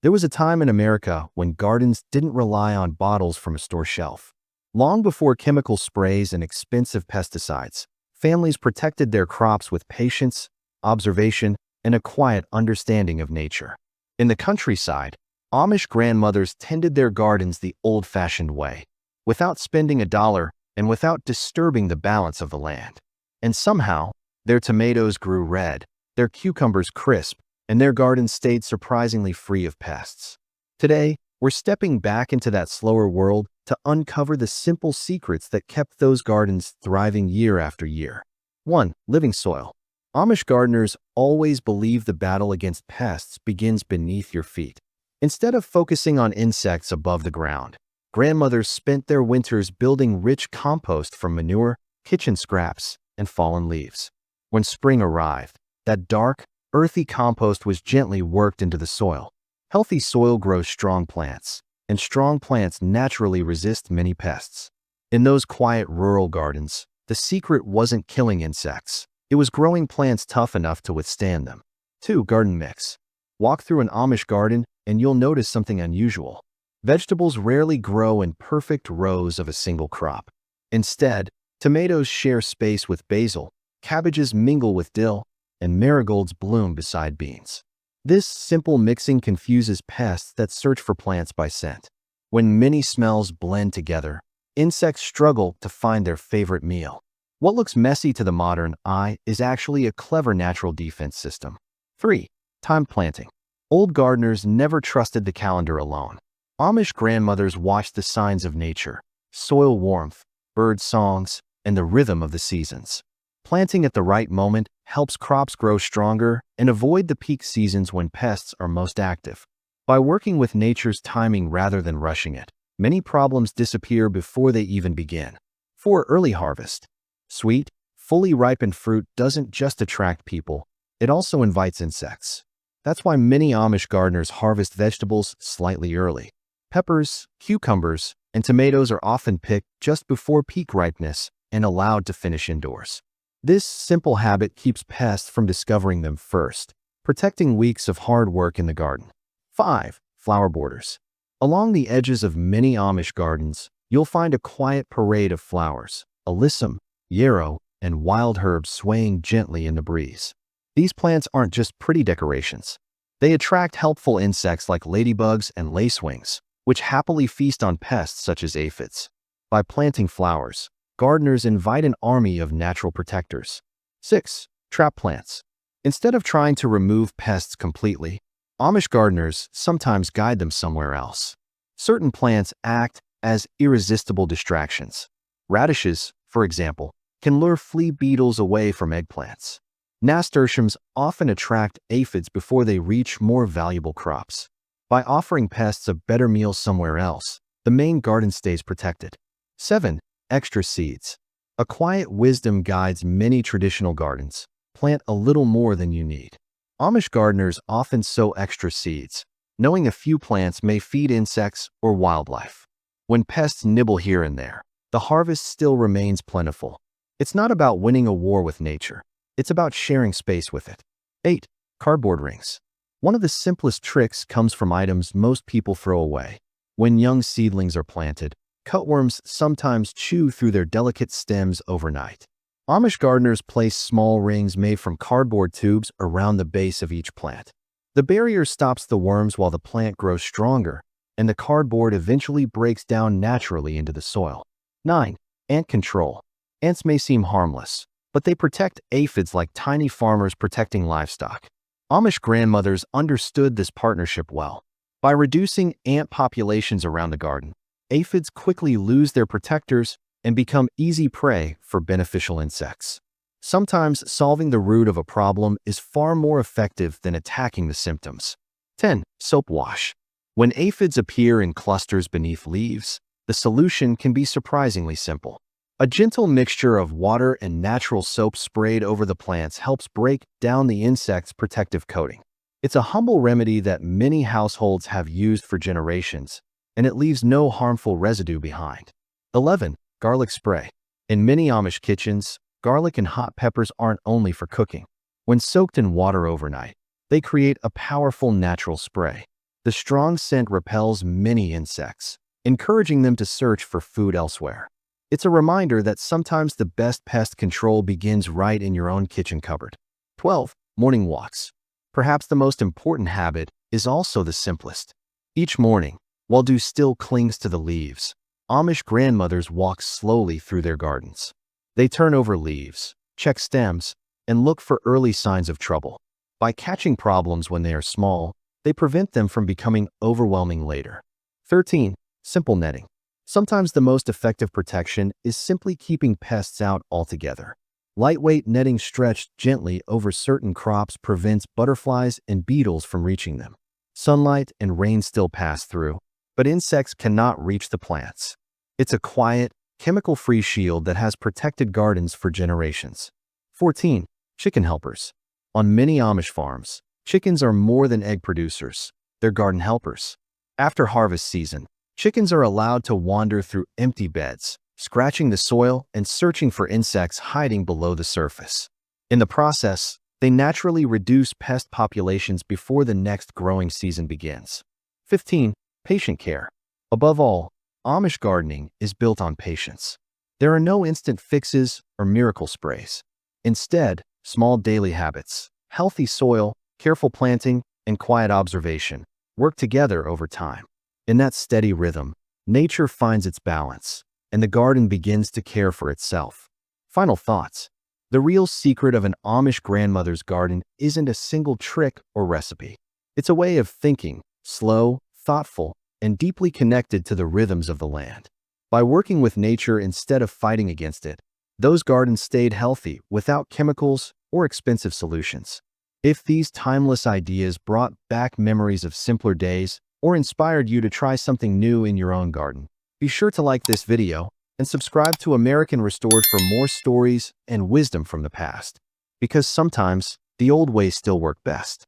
There was a time in America when gardens didn't rely on bottles from a store shelf. Long before chemical sprays and expensive pesticides, families protected their crops with patience, observation, and a quiet understanding of nature. In the countryside, Amish grandmothers tended their gardens the old-fashioned way, without spending a dollar and without disturbing the balance of the land. And somehow, their tomatoes grew red, their cucumbers crisp, and their gardens stayed surprisingly free of pests. Today, we're stepping back into that slower world to uncover the simple secrets that kept those gardens thriving year after year. 1. Living soil. Amish gardeners always believe the battle against pests begins beneath your feet. Instead of focusing on insects above the ground, grandmothers spent their winters building rich compost from manure, kitchen scraps, and fallen leaves. When spring arrived, that dark, earthy compost was gently worked into the soil. Healthy soil grows strong plants, and strong plants naturally resist many pests. In those quiet rural gardens, the secret wasn't killing insects. It was growing plants tough enough to withstand them. 2. Garden mix. Walk through an Amish garden and you'll notice something unusual. Vegetables rarely grow in perfect rows of a single crop. Instead, tomatoes share space with basil, cabbages mingle with dill, and marigolds bloom beside beans. This simple mixing confuses pests that search for plants by scent. When many smells blend together, insects struggle to find their favorite meal. What looks messy to the modern eye is actually a clever natural defense system. 3. Time planting. Old gardeners never trusted the calendar alone. Amish grandmothers watched the signs of nature, soil warmth, bird songs, and the rhythm of the seasons. Planting at the right moment helps crops grow stronger and avoid the peak seasons when pests are most active. By working with nature's timing rather than rushing it, many problems disappear before they even begin. 4. Early harvest. Sweet, fully ripened fruit doesn't just attract people, it also invites insects. That's why many Amish gardeners harvest vegetables slightly early. Peppers, cucumbers, and tomatoes are often picked just before peak ripeness and allowed to finish indoors. This simple habit keeps pests from discovering them first, protecting weeks of hard work in the garden. 5. Flower borders. Along the edges of many Amish gardens, you'll find a quiet parade of flowers, alyssum, yarrow, and wild herbs swaying gently in the breeze. These plants aren't just pretty decorations. They attract helpful insects like ladybugs and lacewings, which happily feast on pests such as aphids. By planting flowers, gardeners invite an army of natural protectors. 6. Trap plants. Instead of trying to remove pests completely, Amish gardeners sometimes guide them somewhere else. Certain plants act as irresistible distractions. Radishes, for example, can lure flea beetles away from eggplants. Nasturtiums often attract aphids before they reach more valuable crops. By offering pests a better meal somewhere else, the main garden stays protected. 7. Extra seeds. A quiet wisdom guides many traditional gardens. Plant a little more than you need. Amish gardeners often sow extra seeds, knowing a few plants may feed insects or wildlife. When pests nibble here and there, the harvest still remains plentiful. It's not about winning a war with nature. It's about sharing space with it. 8. Cardboard rings. One of the simplest tricks comes from items most people throw away. When young seedlings are planted, cutworms sometimes chew through their delicate stems overnight. Amish gardeners place small rings made from cardboard tubes around the base of each plant. The barrier stops the worms while the plant grows stronger, and the cardboard eventually breaks down naturally into the soil. 9. Ant control. Ants may seem harmless, but they protect aphids like tiny farmers protecting livestock. Amish grandmothers understood this partnership well. By reducing ant populations around the garden, aphids quickly lose their protectors and become easy prey for beneficial insects. Sometimes solving the root of a problem is far more effective than attacking the symptoms. 10. Soap wash. When aphids appear in clusters beneath leaves, the solution can be surprisingly simple. A gentle mixture of water and natural soap sprayed over the plants helps break down the insect's protective coating. It's a humble remedy that many households have used for generations, and it leaves no harmful residue behind. 11. Garlic spray. In many Amish kitchens, garlic and hot peppers aren't only for cooking. When soaked in water overnight, they create a powerful natural spray. The strong scent repels many insects, encouraging them to search for food elsewhere. It's a reminder that sometimes the best pest control begins right in your own kitchen cupboard. 12. Morning walks. Perhaps the most important habit is also the simplest. Each morning, while dew still clings to the leaves, Amish grandmothers walk slowly through their gardens. They turn over leaves, check stems, and look for early signs of trouble. By catching problems when they are small, they prevent them from becoming overwhelming later. 13. Simple netting. Sometimes the most effective protection is simply keeping pests out altogether. Lightweight netting stretched gently over certain crops prevents butterflies and beetles from reaching them. Sunlight and rain still pass through, but insects cannot reach the plants. It's a quiet, chemical-free shield that has protected gardens for generations. 14. Chicken helpers. On many Amish farms, chickens are more than egg producers. They're garden helpers. After harvest season, chickens are allowed to wander through empty beds, scratching the soil and searching for insects hiding below the surface. In the process, they naturally reduce pest populations before the next growing season begins. 15. Patient care. Above all, Amish gardening is built on patience. There are no instant fixes or miracle sprays. Instead, small daily habits, healthy soil, careful planting, and quiet observation work together over time. In that steady rhythm, nature finds its balance, and the garden begins to care for itself. Final thoughts. The real secret of an Amish grandmother's garden isn't a single trick or recipe. It's a way of thinking, slow, thoughtful, and deeply connected to the rhythms of the land. By working with nature instead of fighting against it, those gardens stayed healthy without chemicals or expensive solutions. If these timeless ideas brought back memories of simpler days or inspired you to try something new in your own garden, be sure to like this video and subscribe to American Restored for more stories and wisdom from the past. Because sometimes the old ways still work best.